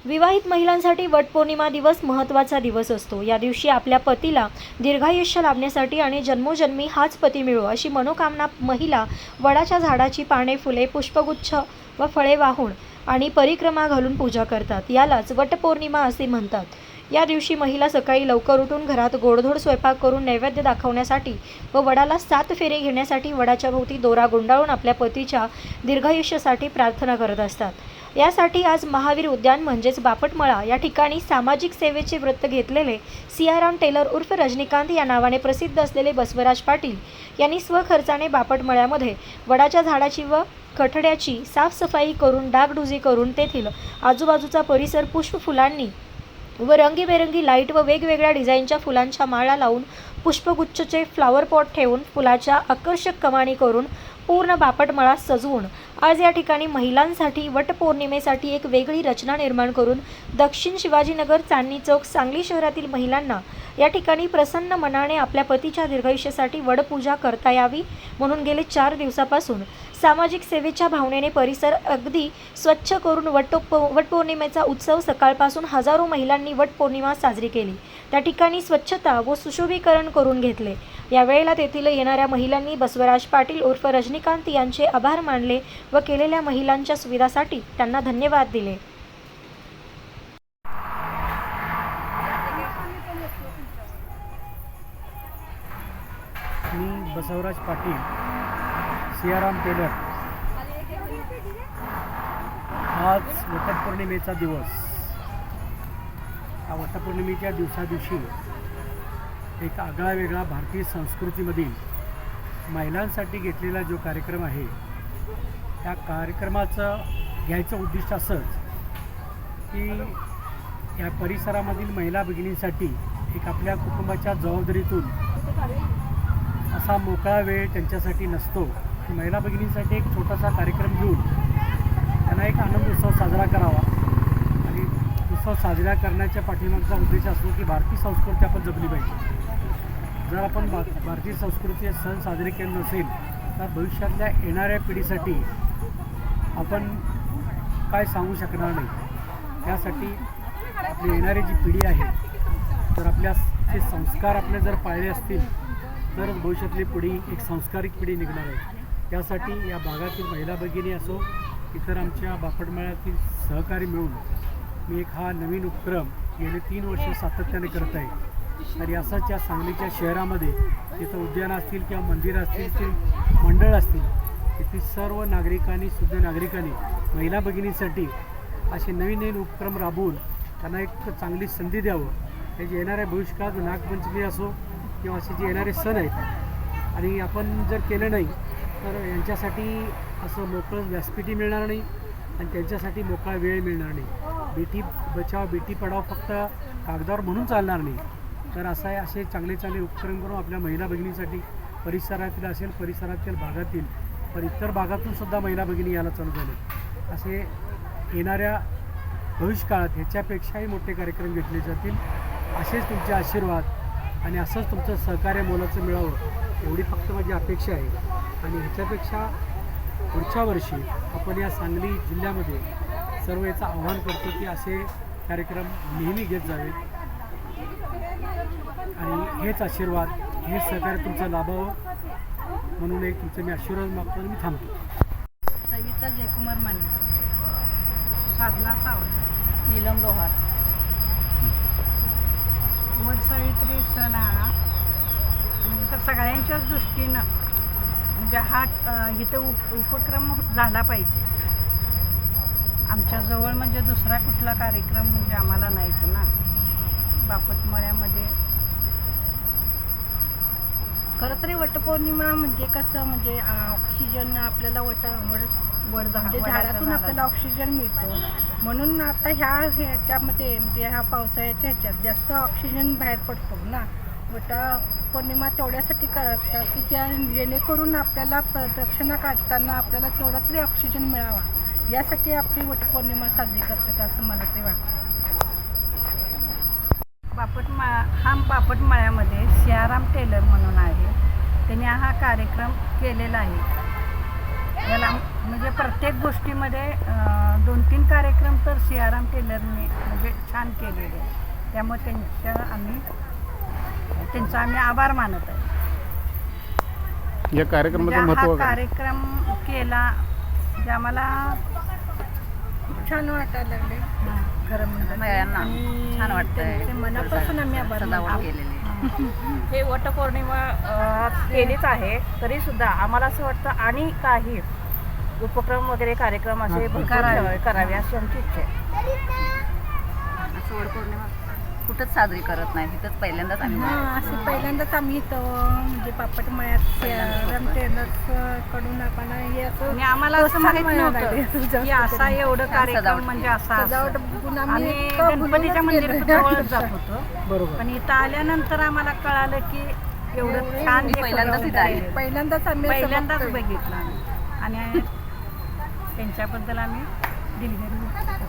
विवाहित महिलांसाठी वटपौर्णिमा दिवस महत्त्वाचा दिवस असतो। या दिवशी आपल्या पतीला दीर्घायुष्य लाभण्यासाठी आणि जन्मोजन्मी हाच पती मिळो अशी मनोकामना महिला वडाच्या झाडाची पाने, फुले, पुष्पगुच्छ व फळे वाहून आणि परिक्रमा घालून पूजा करतात। यालाच वटपौर्णिमा असे म्हणतात। या दिवशी महिला सकाळी लवकर उठून घरात गोडधोड स्वयंपाक करून नैवेद्य दाखवण्यासाठी व वडाला 7 फेरे घेण्यासाठी वडाच्या भोवती दोरा गुंडाळून आपल्या पतीच्या दीर्घायुष्यासाठी प्रार्थना करत असतात। यासाठी आज महावीर उद्यान म्हणजेच बापटमळा या ठिकाणी सामाजिक सेवेचे व्रत घेतलेले सियाराम टेलर उर्फ रजनीकांत या नावाने प्रसिद्ध असलेले बसवराज पाटील यांनी स्वखर्चाने बापटमळ्यामध्ये वडाच्या झाडाची व कठड्याची साफसफाई करून डागडुजी करून तेथील आजूबाजूचा परिसर पुष्प फुलांनी व रंगीबेरंगी लाईट व वेगवेगळ्या डिझाईनच्या फुलांच्या माळा लावून पुष्पगुच्छचे फ्लॉवर पॉट ठेवून फुलाच्या आकर्षक कमाणी करून पूर्ण बापटमळा सजवून आज या ठिकाणी महिलांसाठी वटपौर्णिमेसाठी एक वेगळी रचना निर्माण करून दक्षिण शिवाजीनगर चांदणी चौक सांगली शहरातील महिलांना या ठिकाणी प्रसन्न मनाने आपल्या पतीच्या दीर्घायुष्यासाठी वडपूजा करता यावी म्हणून गेले 4 दिवसापासून सामाजिक सेवेच्या भावनेने परिसर अगदी स्वच्छ करून वटपौर्णिमेचा उत्सव सकाळपासून हजारो महिलांनी वटपौर्णिमा साजरी केली। त्या ठिकाणी स्वच्छता व सुशोभीकरण करून घेतले। यावेळेला तेथील येणाऱ्या महिलांनी बसवराज पाटील उर्फ रजनीकांत यांचे आभार मानले व केलेल्या महिलांच्या सुविधासाठी त्यांना धन्यवाद दिले। मी बसवराज पाटील सियाराम टेलर। आज वटपौर्णिमेचा दिवस। हा वटपौर्णिमेच्या दिवशी एक आगळा वेगळा भारतीय संस्कृतीमधील महिलांसाठी घेतलेला जो कार्यक्रम आहे त्या कार्यक्रमाचं घ्यायचं उद्दिष्ट असंच की या परिसरामधील महिला भगिनींसाठी एक आपल्या कुटुंबाच्या जबाबदारीतून असा मोकळा वेळ त्यांच्यासाठी नसतो। महिला भगिनींसाठी एक छोटासा कार्यक्रम घेऊन त्यांना एक आनंद उत्सव साजरा करावा आणि उत्सव साजरा करण्याच्या पाठीमागचा उद्देश असतो की भारतीय संस्कृती आपण जपली पाहिजे। जर आपण भारतीय संस्कृती सण साजरे केले नसेल तर भविष्यातल्या येणाऱ्या पिढीसाठी आपण काय सांगू शकणार नाही। त्यासाठी आपली येणारी जी पिढी आहे तर आपल्या जे संस्कार आपले जर पाळले असतील तरच भविष्यातली पिढी एक संस्कारिक पिढी निघणार आहे। त्यासाठी या भागातील महिला भगिनी असो इतर आमच्या बापटमळ्यातील सहकारी मिळून मी एक हा नवीन उपक्रम गेले 3 वर्ष सातत्याने करत आहे। आणि असंच या सांगलीच्या शहरामध्ये तिथं उद्यान असतील किंवा मंदिरं असतील ते मंडळ असतील तिथे सर्व नागरिकांनी सुद्धा नागरिकांनी महिला भगिनींसाठी असे नवीन उपक्रम राबवून त्यांना एक चांगली संधी द्यावं। त्याची येणाऱ्या भविष्यकाळात नागपंचमी असो किंवा असे जे येणारे सण आहेत आणि आपण जर केलं नाही तर यांच्यासाठी असं मोकळं व्यासपीठ मिळणार नाही आणि त्यांच्यासाठी मोकळा वेळ मिळणार नाही। बेटी बचाव बेटी पढाव फक्त कागदावर म्हणून चालणार नाही तर असं आहे असे चांगले उपक्रम करून आपल्या महिला भगिनींसाठी परिसरातील असेल परिसरातील भागातील पण इतर भागातून सुद्धा महिला भगिनी यायला चालू झाले। असे येणाऱ्या भविष्यकाळात ह्याच्यापेक्षाही मोठे कार्यक्रम घेतले जातील। असेच तुमचे आशीर्वाद आणि असंच तुमचं सहकार्य मोलाचं मिळावं एवढी फक्त माझी अपेक्षा आहे। आणि ह्याच्यापेक्षा पुढच्या वर्षी आपण या सांगली जिल्ह्यामध्ये सर्व याचं आवाहन करतो की असे कार्यक्रम नेहमी घेत जावेत आणि हेच आशीर्वाद हे सहकार्य तुमचं लाभावं म्हणून एक तुमचं मी आशीर्वाद मागतो आणि मी थांबतो। सविता जयकुमार माने, साधना सावंत, नीलम लोहार। वटसावित्री सण हा म्हणजे सगळ्यांच्याच दृष्टीनं म्हणजे हा इथं उपक्रम झाला पाहिजे। आमच्याजवळ म्हणजे दुसरा कुठला कार्यक्रम म्हणजे आम्हाला नाहीच ना। बापटमळ्यामध्ये खरं तरी वटपौर्णिमा म्हणजे कसं म्हणजे ऑक्सिजन आपल्याला म्हणजे झाडातून आपल्याला ऑक्सिजन मिळतो म्हणून आता ह्याच्यामध्ये म्हणजे ह्या पावसाळ्याच्या ह्याच्यात जास्त ऑक्सिजन बाहेर पडतो ना। वटपौर्णिमा तेवढ्यासाठी करतात की जेणेकरून आपल्याला प्रदक्षिणा काढताना आपल्याला तेवढा तरी ऑक्सिजन मिळावा यासाठी आपली वटपौर्णिमा साजरी करतात असं मला ते वाटतं। बापटमळ्यामध्ये सियाराम टेलर म्हणून आहे, त्यांनी हा कार्यक्रम केलेला आहे। याला म्हणजे प्रत्येक गोष्टीमध्ये 2-3 कार्यक्रम तर CRM टेलरने म्हणजे छान केलेले आहे. त्यामुळे त्यांचा आम्ही आभार मानत आहे. या कार्यक्रमाचं म्हणजे महत्त्व हा काय? कार्यक्रम केला म्हणजे आम्हाला खूप छान वाटायला लागले खरं सगळ्यांना आणि छान वाटतंय. त्यांचे मनापासून आम्ही आभार सजावट मानतो. केलेली. हे वटपौर्णिमा केलीच आहे तरी सुद्धा आम्हाला असं वाटतं आणि काही उपक्रम वगैरे कार्यक्रम असे भरपूर करावे अशी आमची इच्छा आहे. असं वटपौर्णिमा कुठंच साजरी करत नाही, तिथंच पहिल्यांदाच आम्ही असं पहिल्यांदाच आम्ही इथं म्हणजे पापट मळ्यात CRM टेलर्स कडून आपण हे असं आणि आम्हाला असं माहित नव्हतं की असा एवढं कार्यक्रम सजावट म्हणजे असा सजावट असं. बघून आम्ही इतकं गणपतीच्या भुलूनच मंदिरात गेलो. जवळच जात होतो बरोबर. पण इथं आल्यानंतर आम्हाला कळालं की एवढं छान हे पहिल्यांदाच करून इथं आले. आहे. पहिल्यांदाच आम्ही असं पहिल्यांदाच बघतोय. बघितलं आम्ही आणि त्यांच्याबद्दल आम्ही दिलगिरी व्यक्त करतो.